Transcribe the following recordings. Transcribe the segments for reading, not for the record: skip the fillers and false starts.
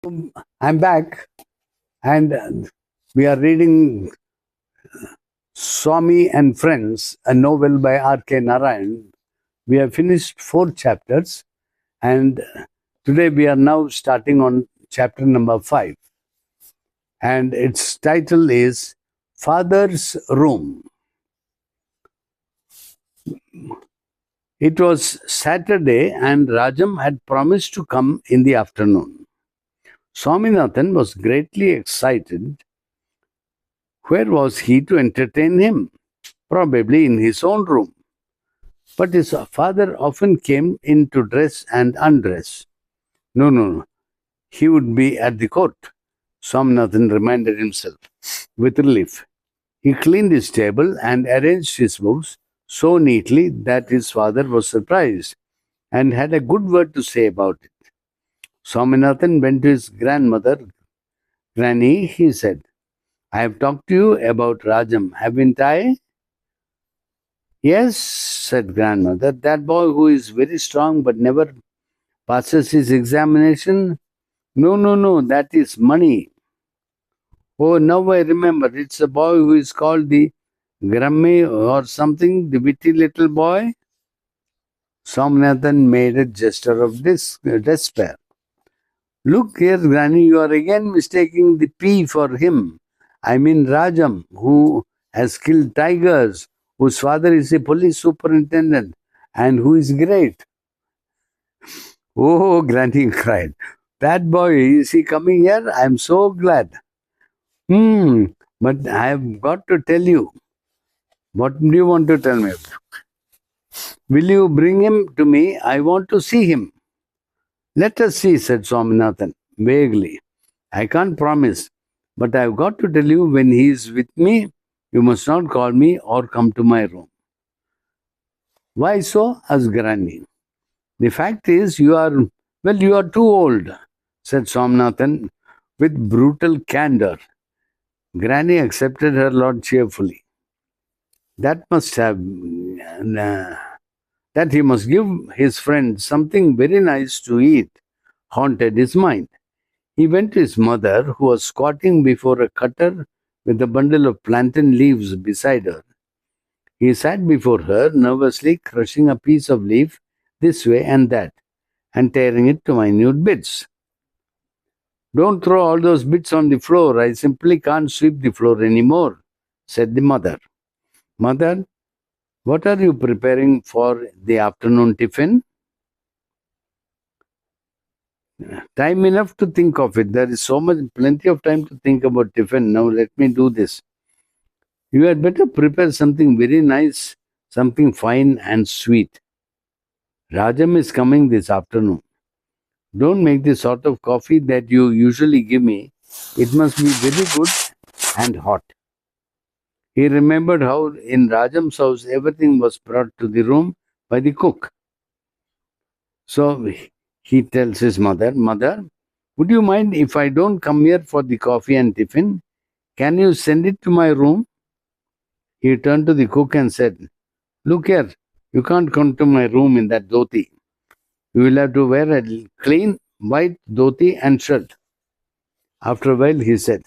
I'm back, and we are reading Swami and Friends, a novel by R.K. Narayan. We have finished 4 chapters, and today we are now starting on chapter number 5. And its title is Father's Room. It was Saturday, and Rajam had promised to come in the afternoon. Swaminathan was greatly excited. Where was he to entertain him? Probably in his own room. But his father often came in to dress and undress. No. He would be at the court. Swaminathan reminded himself with relief. He cleaned his table and arranged his books so neatly that his father was surprised and had a good word to say about it. Swaminathan went to his grandmother. Granny, he said, I have talked to you about Rajam, haven't I? Yes, said grandmother, that boy who is very strong but never passes his examination. No, that is money. Oh, now I remember, it's a boy who is called the Grammy or something, the witty little boy. Somnathan made a gesture of despair. Look here, Granny, you are again mistaking the P for him. I mean Rajam, who has killed tigers, whose father is a police superintendent, and who is great. Oh, Granny cried. That boy, is he coming here? I am so glad. But I have got to tell you. What do you want to tell me? Will you bring him to me? I want to see him. Let us see, said Swaminathan vaguely. I can't promise, but I've got to tell you when he is with me, you must not call me or come to my room. Why so? Asked Granny. The fact is, you are too old, said Swaminathan with brutal candor. Granny accepted her lot cheerfully. That he must give his friend something very nice to eat haunted his mind. He went to his mother, who was squatting before a cutter with a bundle of plantain leaves beside her. He sat before her, nervously crushing a piece of leaf this way and that, and tearing it to minute bits. Don't throw all those bits on the floor. I simply can't sweep the floor anymore, said the mother. Mother, what are you preparing for the afternoon tiffin? Time enough to think of it. There is plenty of time to think about tiffin. Now let me do this. You had better prepare something very nice, something fine and sweet. Rajam is coming this afternoon. Don't make the sort of coffee that you usually give me. It must be very good and hot. He remembered how in Rajam's house everything was brought to the room by the cook. So he tells his mother, Mother, would you mind if I don't come here for the coffee and tiffin? Can you send it to my room? He turned to the cook and said, Look here, you can't come to my room in that dhoti. You will have to wear a clean white dhoti and shirt. After a while, he said,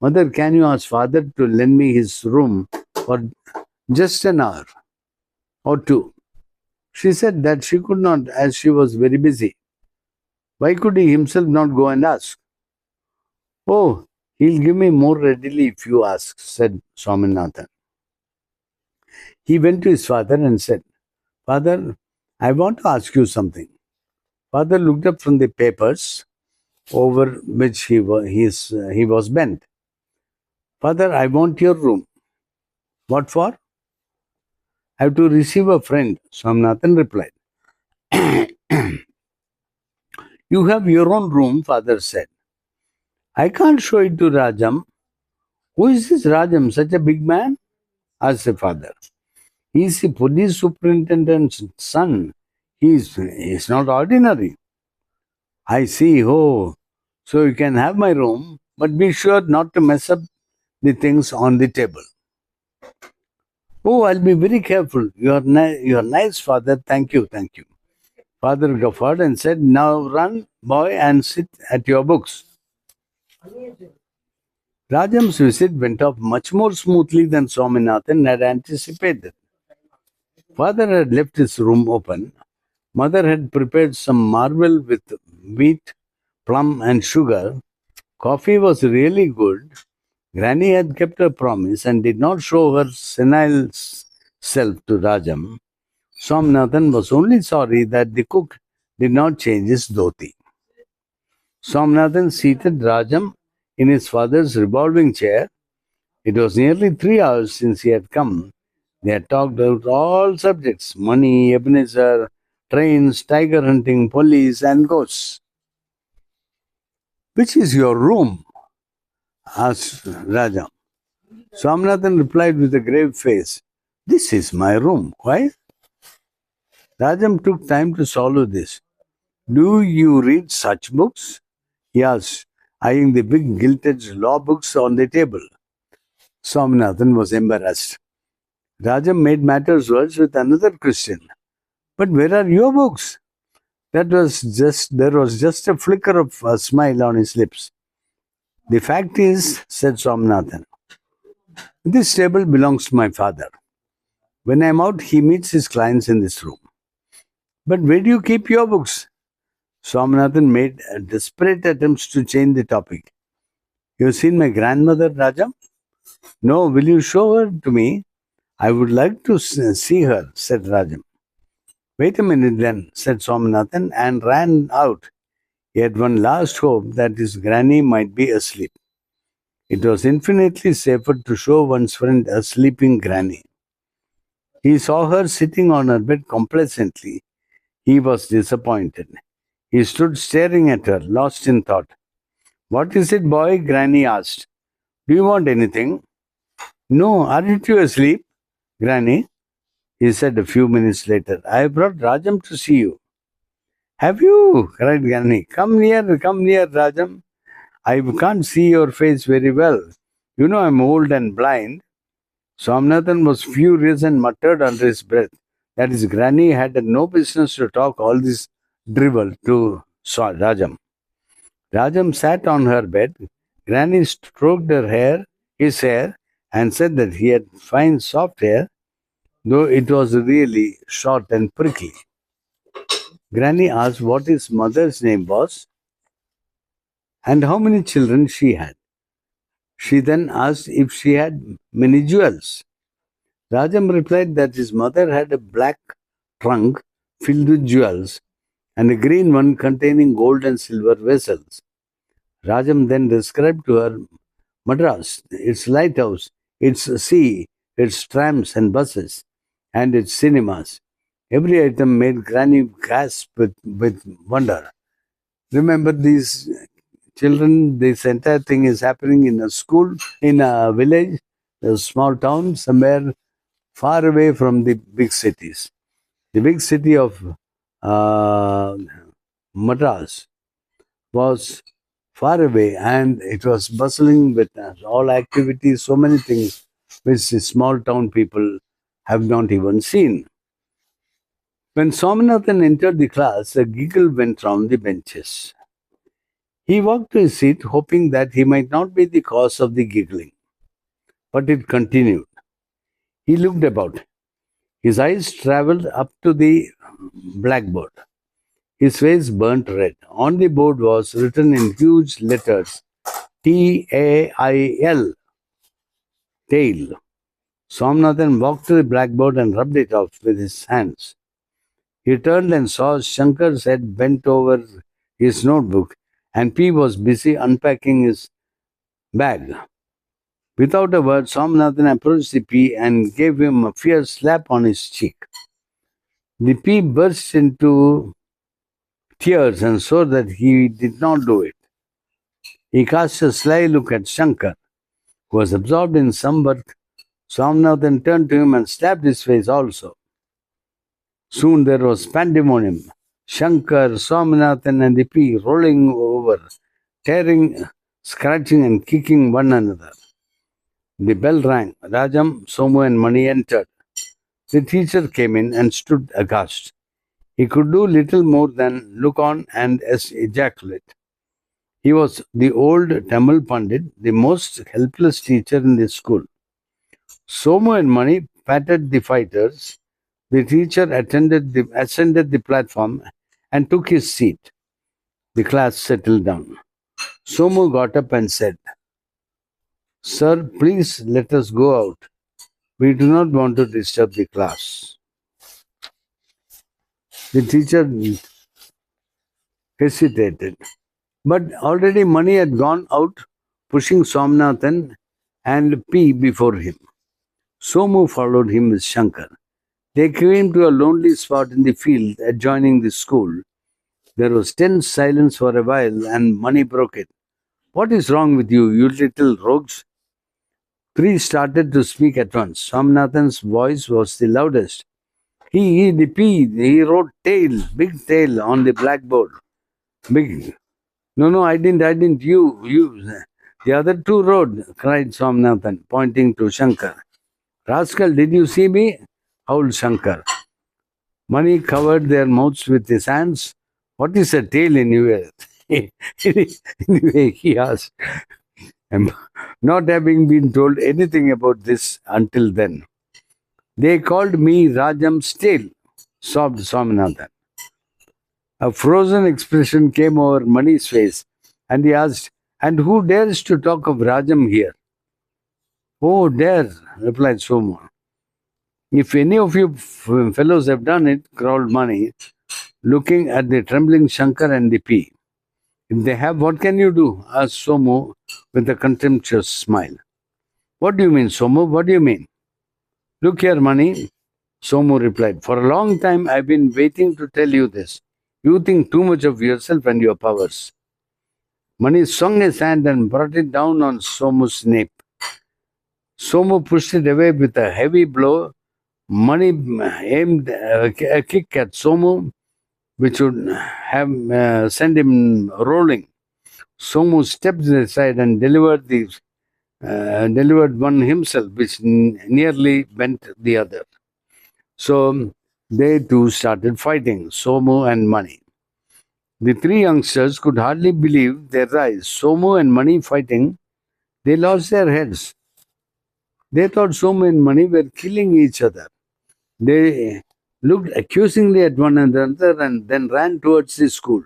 Mother, can you ask father to lend me his room for just an hour or two? She said that she could not, as she was very busy. Why could he himself not go and ask? Oh, he'll give me more readily if you ask, said Swaminathan. He went to his father and said, Father, I want to ask you something. Father looked up from the papers over which he was bent. Father, I want your room. What for? I have to receive a friend, Swaminathan replied. You have your own room, father said. I can't show it to Rajam. Who is this Rajam, such a big man? Asked the father. He is the police superintendent's son. He is not ordinary. I see. Oh, so you can have my room, but be sure not to mess up the things on the table. Oh, I'll be very careful. You are nice, father. Thank you. Father guffawed and said, "Now run, boy, and sit at your books." Rajam's visit went off much more smoothly than Swaminathan had anticipated. Father had left his room open. Mother had prepared some marvel with wheat, plum, and sugar. Coffee was really good. Granny had kept her promise and did not show her senile self to Rajam. Swaminathan was only sorry that the cook did not change his dhoti. Swaminathan seated Rajam in his father's revolving chair. It was nearly 3 hours since he had come. They had talked about all subjects: money, Ebenezer, trains, tiger hunting, police, and ghosts. "Which is your room?" asked Rajam. Swaminathan replied with a grave face, "This is my room." "Why?" Rajam took time to swallow this. "Do you read such books?" he asked, eyeing the big gilt-edged law books on the table. Swaminathan was embarrassed. Rajam made matters worse with another question. "But where are your books?" There was just a flicker of a smile on his lips. "The fact is," said Swaminathan, "this table belongs to my father. When I'm out, he meets his clients in this room." "But where do you keep your books?" Swaminathan made desperate attempts to change the topic. "You've seen my grandmother, Rajam?" "No, will you show her to me? I would like to see her," said Rajam. "Wait a minute then," said Swaminathan, and ran out. He had one last hope that his granny might be asleep. It was infinitely safer to show one's friend a sleeping granny. He saw her sitting on her bed complacently. He was disappointed. He stood staring at her, lost in thought. "What is it, boy?" Granny asked. "Do you want anything?" "No, aren't you asleep, Granny?" he said a few minutes later. "I brought Rajam to see you." "Have you?" cried Granny. Come near, Rajam. "I can't see your face very well. You know I'm old and blind." Swaminathan was furious and muttered under his breath that his granny had no business to talk all this drivel to Rajam. Rajam sat on her bed. Granny stroked his hair, and said that he had fine soft hair, though it was really short and prickly. Granny asked what his mother's name was and how many children she had. She then asked if she had many jewels. Rajam replied that his mother had a black trunk filled with jewels and a green one containing gold and silver vessels. Rajam then described to her Madras, its lighthouse, its sea, its trams and buses, and its cinemas. Every item made Granny gasp with wonder. Remember, these children, this entire thing is happening in a school, in a village, a small town, somewhere far away from the big cities. The big city of uh, Madras was far away, and it was bustling with all activities, so many things which the small town people have not even seen. When Somanathan entered the class, a giggle went round the benches. He walked to his seat, hoping that he might not be the cause of the giggling. But it continued. He looked about. His eyes travelled up to the blackboard. His face burnt red. On the board was written in huge letters, TAIL, tail. Somnathan walked to the blackboard and rubbed it off with his hands. He turned and saw Shankar's head bent over his notebook, and P was busy unpacking his bag. Without a word, Somnathan approached the P and gave him a fierce slap on his cheek. The P burst into tears and swore that he did not do it. He cast a sly look at Shankar, who was absorbed in some work. Somnathan turned to him and slapped his face also. Soon there was pandemonium. Shankar, Swaminathan, and the P rolling over, tearing, scratching, and kicking one another. The bell rang. Rajam, Somu, and Mani entered. The teacher came in and stood aghast. He could do little more than look on and ejaculate. He was the old Tamil Pundit, the most helpless teacher in the school. Somu and Mani patted the fighters. The teacher ascended the platform and took his seat. The class settled down. Somu got up and said, "Sir, please let us go out. We do not want to disturb the class." The teacher hesitated. But already Mani had gone out, pushing Somnathan and P before him. Somu followed him with Shankar. They came to a lonely spot in the field adjoining the school. There was tense silence for a while, and Mani broke it. "What is wrong with you, you little rogues?" Three started to speak at once. Somnathan's voice was the loudest. He wrote tail, big tail on the blackboard. Big. No, I didn't. You. The other two wrote, cried Somnathan, pointing to Shankar. "Rascal, did you see me?" howled Shankar. Mani covered their mouths with his hands. "What is a tail in your anyway?" he asked, not having been told anything about this until then. "They called me Rajam's tail," sobbed Swaminathan. A frozen expression came over Mani's face, and he asked, "And who dares to talk of Rajam here?" "Oh, dare," replied Somu. "If any of you fellows have done it," growled Mani, looking at the trembling Shankar and the P. "If they have, what can you do?" asked Somu with a contemptuous smile. "What do you mean, Somu? What do you mean?" "Look here, Mani," Somu replied. "For a long time I've been waiting to tell you this. You think too much of yourself and your powers." Mani swung his hand and brought it down on Somu's nape. Somu pushed it away with a heavy blow. Mani aimed a kick at Somu, which would have sent him rolling. Somu stepped aside and delivered one himself, which nearly bent the other. So they too started fighting, Somu and Mani. The three youngsters could hardly believe their eyes. Somu and Mani fighting, they lost their heads. They thought Somu and Mani were killing each other. They looked accusingly at one another and then ran towards the school.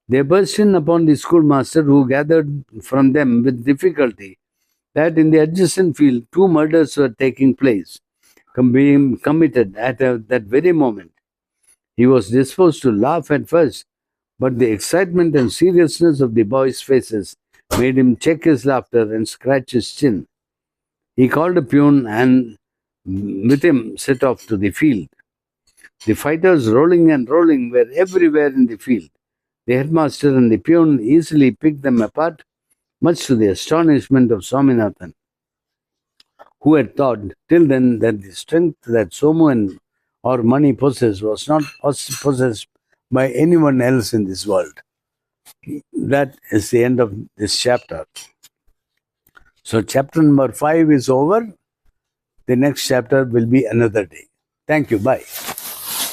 They burst in upon the schoolmaster, who gathered from them with difficulty that in the adjacent field 2 murders were taking place, being committed at that very moment. He was disposed to laugh at first, but the excitement and seriousness of the boys' faces made him check his laughter and scratch his chin. He called a peon and with him set off to the field. The fighters, rolling and rolling, were everywhere in the field. The headmaster and the peon easily picked them apart, much to the astonishment of Swaminathan, who had thought till then that the strength that Somu and or Mani possessed was not possessed by anyone else in this world. That is the end of this chapter. So chapter number 5 is over. The next chapter will be another day. Thank you. Bye.